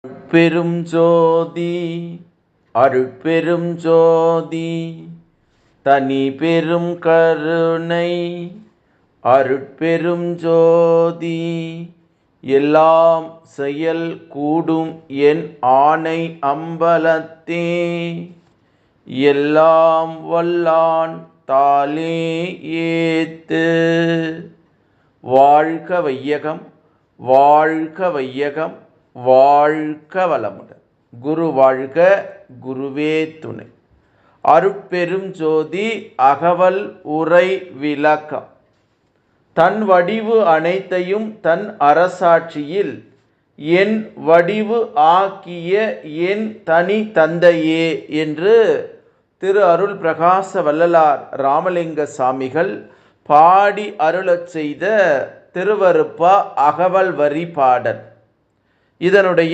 பெரும் ஜோதி அருட்பெரும் ஜோதி தனி பெரும் கருணை அருட்பெரும் ஜோதி எல்லாம் செயல் கூடும் என் ஆணை அம்பலத்தே எல்லாம் வல்லான் தாளே ஏத்து. வாழ்க வையகம், வாழ்க வையகம், வாழ்க வளமுடன். குரு வாழ்க, குருவே துணை. அருட்பெரும் ஜோதி அகவல் உரை விளக்கம். தன் வடிவு அனைத்தையும் தன் அரசாட்சியில் என் வடிவு ஆக்கிய என் தனி தந்தையே என்று திரு அருள் பிரகாச வள்ளலார் ராமலிங்க சாமிகள் பாடி அருளச் செய்த திருவருப்பா அகவல் வரி பாடல். இதனுடைய